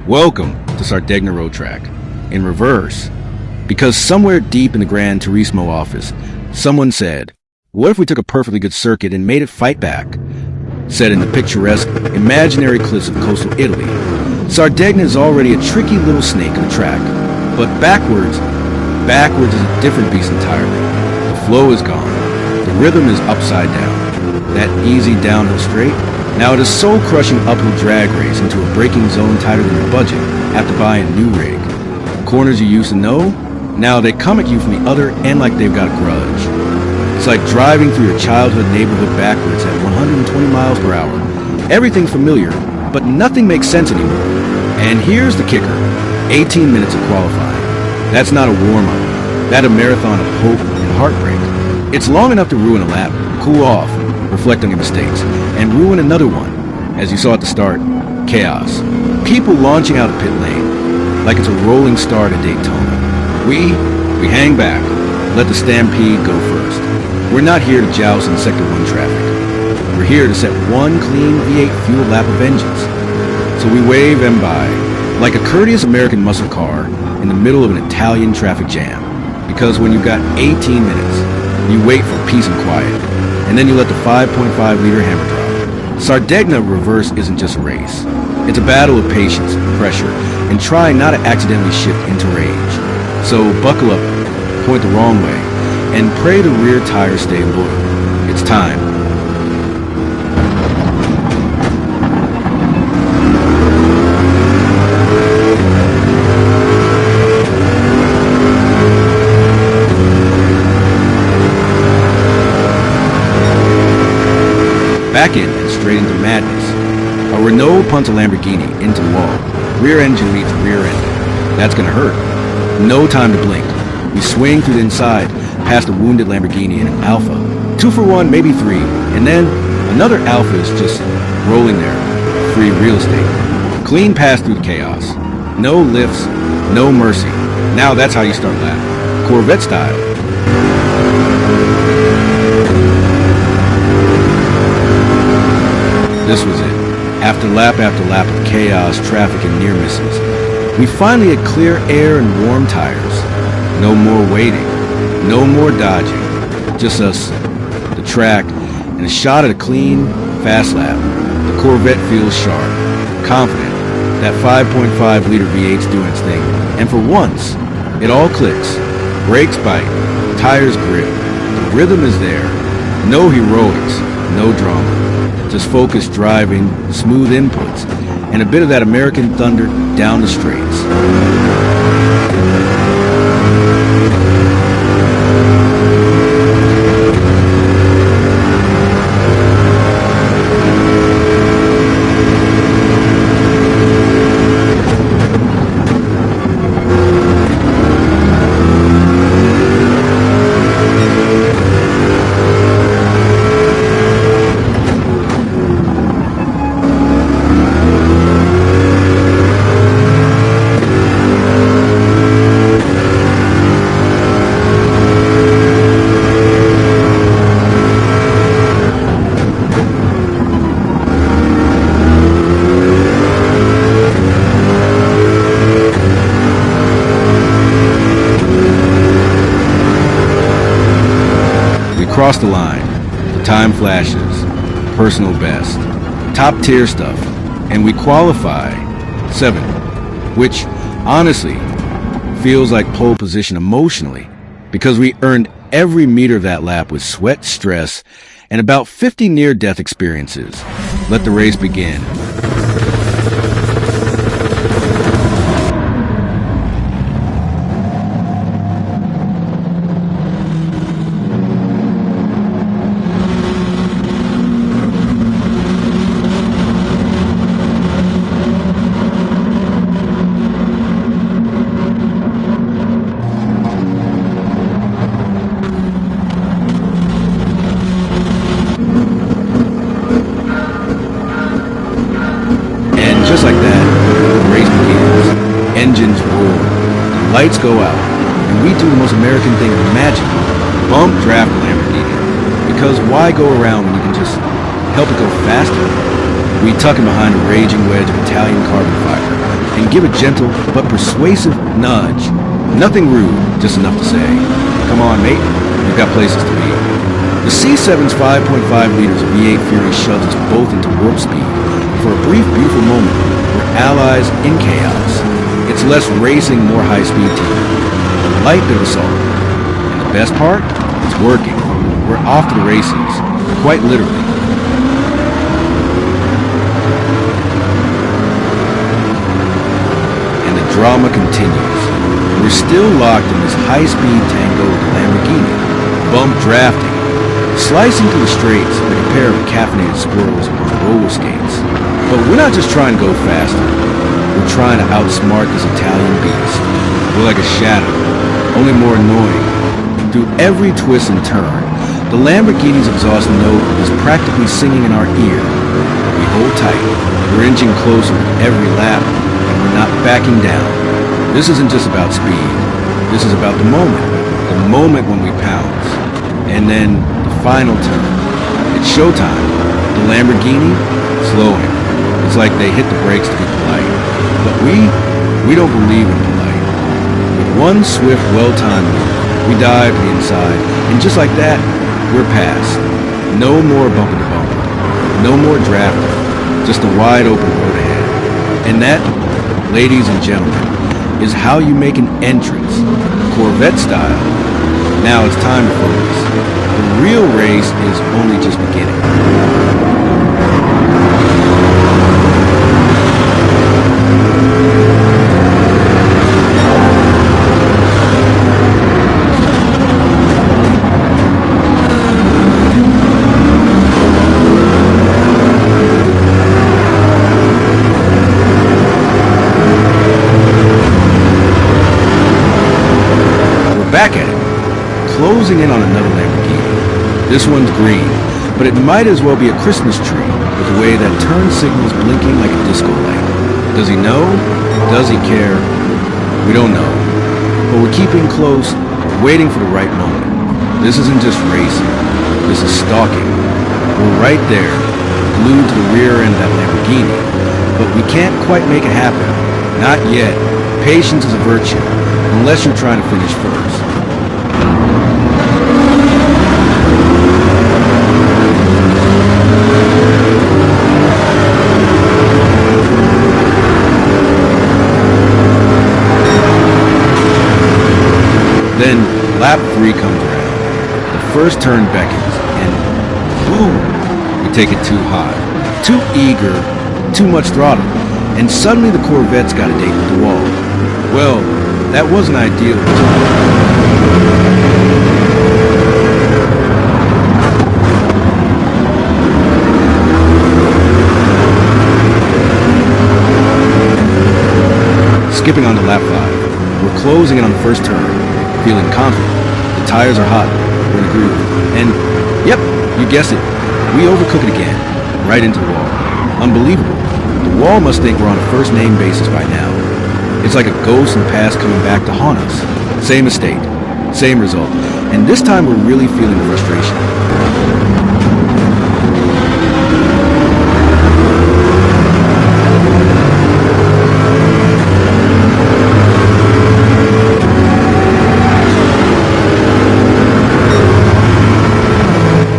Welcome to Sardegna Road Track, in reverse. Because somewhere deep in the Gran Turismo office, someone said, what if we took a perfectly good circuit and made it fight back? Set in the picturesque, imaginary cliffs of coastal Italy, Sardegna is already a tricky little snake on the track. But backwards is a different beast entirely. The flow is gone. The rhythm is upside down. That easy downhill straight, now it is soul-crushing uphill drag race into a braking zone tighter than your budget. Have to buy a new rig. Corners you used to know, now they come at you from the other end like they've got a grudge. It's like driving through your childhood neighborhood backwards at 120 miles per hour. Everything's familiar, but nothing makes sense anymore. And here's the kicker. 18 minutes of qualifying. That's not a warm-up. That's a marathon of hope and heartbreak. It's long enough to ruin a lap, cool off, reflect on your mistakes, and ruin another one. As you saw at the start, chaos. People launching out of pit lane, like it's a rolling start at Daytona. We hang back, let the stampede go first. We're not here to joust in Sector 1 traffic. We're here to set one clean V8 fuel lap of vengeance. So we wave them by, like a courteous American muscle car in the middle of an Italian traffic jam. Because when you've got 18 minutes, you wait for peace and quiet, and then you let the 5.5-liter hammer drop. Sardegna reverse isn't just a race. It's a battle of patience, pressure, and trying not to accidentally shift into rage. So buckle up, point the wrong way, and pray the rear tires stay loyal. It's time. Back in and straight into madness. A Renault punts a Lamborghini into the wall. Rear engine meets rear end. That's gonna hurt. No time to blink. We swing through the inside, past a wounded Lamborghini and an Alpha. 2 for 1, maybe 3, and then another Alpha is just rolling there. Free real estate. Clean pass through the chaos. No lifts, no mercy. Now that's how you start lap. Corvette style. This was it. After lap of chaos, traffic, and near misses, we finally had clear air and warm tires. No more waiting. No more dodging. Just us, the track, and a shot at a clean, fast lap. The Corvette feels sharp, confident. That 5.5-liter V8's doing its thing. And for once, it all clicks. Brakes bite. Tires grip. The rhythm is there. No heroics. No drama. Just focused driving, smooth inputs, and a bit of that American thunder down the straights. Cross the line, the time flashes, personal best, top tier stuff, and we qualify 7th, which honestly feels like pole position emotionally, because we earned every meter of that lap with sweat, stress, and about 50 near-death experiences. Let the race begin. Just like that, the race begins. Engines roar. Lights go out. And we do the most American thing imaginable. Bump draft a Lamborghini. Because why go around when you can just help it go faster? We tuck in behind a raging wedge of Italian carbon fiber and give a gentle but persuasive nudge. Nothing rude, just enough to say, "Come on, mate, we've got places to be." The C7's 5.5 liters of V8 Fury shoves us both into warp speed. For a brief, beautiful moment, we're allies in chaos. It's less racing, more high-speed team. A light bit of assault. And the best part? It's working. We're off to the races, quite literally. And the drama continues. We're still locked in this high-speed tango with the Lamborghini, bump drafting, slicing through the straights like a pair of caffeinated squirrels on roller skates. But we're not just trying to go faster. We're trying to outsmart this Italian beast. We're like a shadow, only more annoying. Through every twist and turn, the Lamborghini's exhaust note is practically singing in our ear. We hold tight. We're inching closer with every lap, and we're not backing down. This isn't just about speed. This is about the moment when we pounce. And then the final turn. It's showtime. The Lamborghini, slowing. It's like they hit the brakes to be polite. But we don't believe in polite. With one swift, well-timed move, we dive to the inside, and just like that, we're past. No more bumper to bumper. No more drafting. Just a wide open road ahead. And that, ladies and gentlemen, is how you make an entrance, Corvette style. Now it's time to focus. The real race is only just beginning. Back at it, closing in on another Lamborghini. This one's green, but it might as well be a Christmas tree with the way that turn signal's blinking like a disco light. Does he know? Does he care? We don't know. But we're keeping close, waiting for the right moment. This isn't just racing. This is stalking. We're right there, glued to the rear end of that Lamborghini. But we can't quite make it happen. Not yet. Patience is a virtue, unless you're trying to finish first. Then lap 3 comes around. The first turn beckons, and boom, we take it too high, too eager, too much throttle, and suddenly the Corvette's got a date with the wall. Well, that wasn't ideal. Skipping on to lap 5, we're closing in on the first turn, feeling confident. The tires are hot, we're in a groove, and yep, you guessed it, we overcook it again, right into the wall. Unbelievable. The wall must think we're on a first-name basis by now. It's like a ghost in the past coming back to haunt us. Same mistake, same result, and this time we're really feeling the frustration.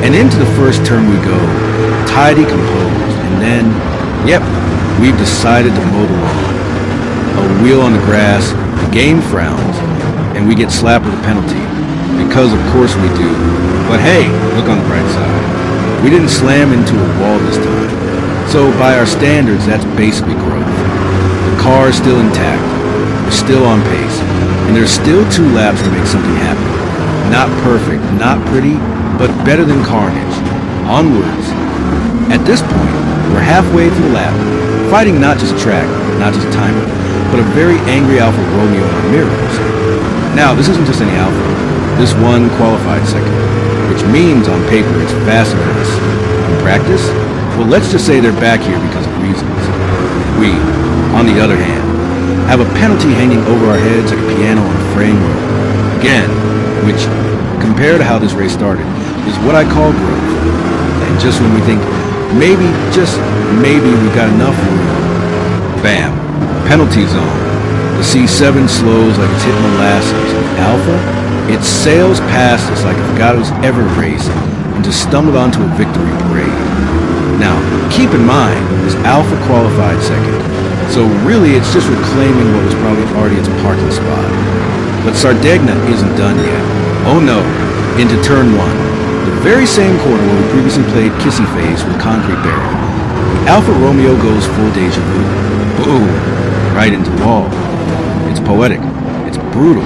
And into the first turn we go, tidy, composed, and then, yep, we've decided to mow the lawn. A wheel on the grass, the game frowns, and we get slapped with a penalty. Because of course we do. But hey, look on the bright side. We didn't slam into a wall this time. So by our standards, that's basically growth. The car is still intact. We're still on pace. And there's still 2 laps to make something happen. Not perfect, not pretty, but better than carnage. Onwards. At this point, we're halfway through the lap, fighting not just a track, not just a timer, but a very angry Alfa Romeo in our mirrors. Now, this isn't just any Alfa. This one qualified second, which means on paper it's faster than us. In practice, well, let's just say they're back here because of reasons. We, on the other hand, have a penalty hanging over our heads like a piano on a framework. Again, which, compared to how this race started, is what I call growth. And just when we think maybe, just maybe, we've got enough room, bam, Penalty zone. The C7 slows like it's hitting molasses. Alpha, it sails past us like it forgot it was ever racing and just stumbled onto a victory parade. Now, keep in mind, this Alpha qualified second, so really it's just reclaiming what was probably already its parking spot. But Sardegna isn't done yet. Oh no, into turn 1. The very same corner where we previously played Kissy Face with Concrete Barrier. The Alfa Romeo goes full deja vu. Boom! Right into the wall. It's poetic. It's brutal.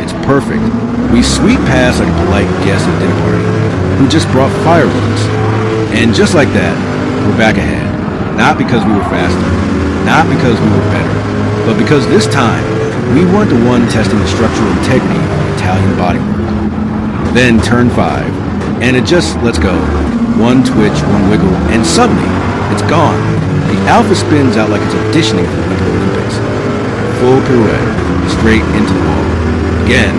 It's perfect. We sweep past like a polite guest at a dinner party who just brought fireworks. And just like that, we're back ahead. Not because we were faster. Not because we were better. But because this time, we weren't the one testing the structural integrity of Italian bodywork. Then turn 5. And it just lets go. One twitch, one wiggle, and suddenly, it's gone. The Alpha spins out like it's auditioning for the Winter Olympics. Full pirouette, straight into the wall. Again,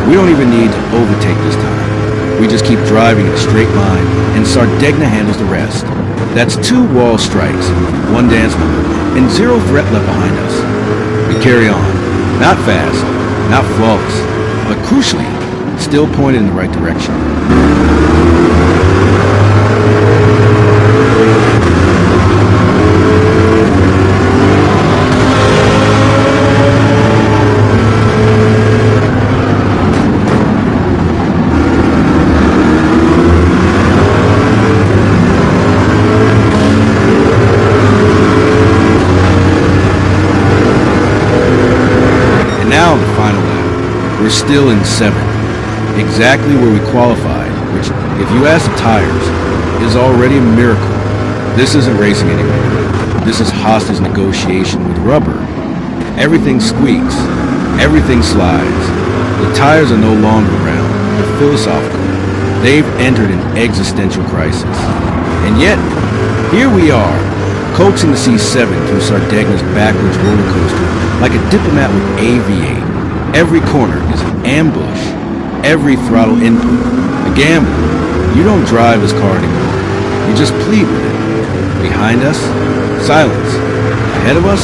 we don't even need to overtake this time. We just keep driving in a straight line, and Sardegna handles the rest. That's 2 wall strikes, 1 dance number, and 0 threat left behind us. We carry on. Not fast, not flawless, but crucially, still pointed in the right direction. Now the final lap. We're still in 7th, exactly where we qualified, which, if you ask the tires, is already a miracle. This isn't racing anymore. This is hostage negotiation with rubber. Everything squeaks. Everything slides. The tires are no longer round. They're philosophical. They've entered an existential crisis. And yet, here we are, coaxing the C7 through Sardegna's backwards roller coaster like a diplomat with AV8. Every corner is an ambush. Every throttle input. A gamble. You don't drive this car anymore. You just plead with it. Behind us, silence. Ahead of us,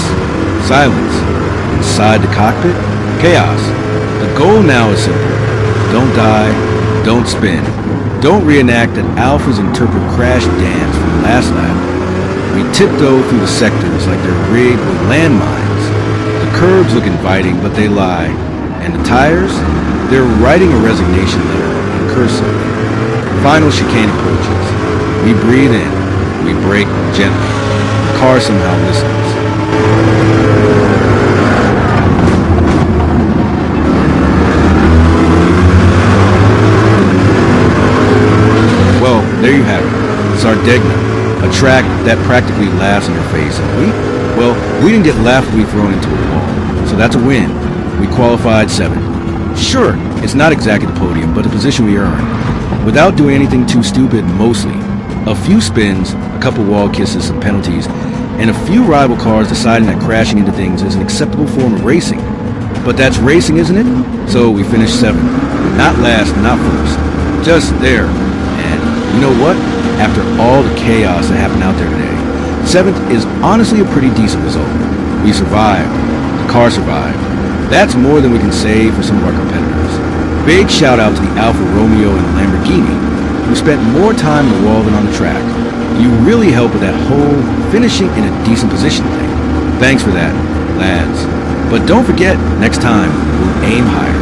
silence. Inside the cockpit, chaos. The goal now is simple. Don't die. Don't spin. Don't reenact an Alpha's interpret crash dance from last lap. We tiptoe through the sectors like they're rigged with landmines. The curbs look inviting, but they lie. And the tires? They're writing a resignation letter in cursive. Final chicane approaches. We breathe in. We brake gently. The car somehow listens. Well, there you have it. Sardegna, a track that practically laughs in your face. And we didn't get laughably thrown into a wall. So that's a win. We qualified 7th. Sure, it's not exactly the podium, but the position we earned. Without doing anything too stupid, mostly. A few spins, a couple wall kisses, some penalties, and a few rival cars deciding that crashing into things is an acceptable form of racing. But that's racing, isn't it? So we finished 7th. Not last, not first. Just there. And you know what? After all the chaos that happened out there today, 7th is honestly a pretty decent result. We survived. The car survived. That's more than we can say for some of our competitors. Big shout out to the Alfa Romeo and Lamborghini, who spent more time in the wall than on the track. You really helped with that whole finishing in a decent position thing. Thanks for that, lads. But don't forget, next time, we'll aim higher.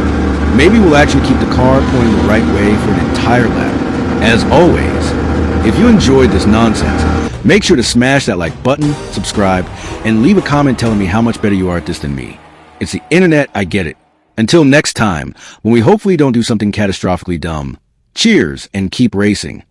Maybe we'll actually keep the car pointing the right way for an entire lap. As always, if you enjoyed this nonsense, make sure to smash that like button, subscribe, and leave a comment telling me how much better you are at this than me. It's the internet, I get it. Until next time, when we hopefully don't do something catastrophically dumb. Cheers and keep racing.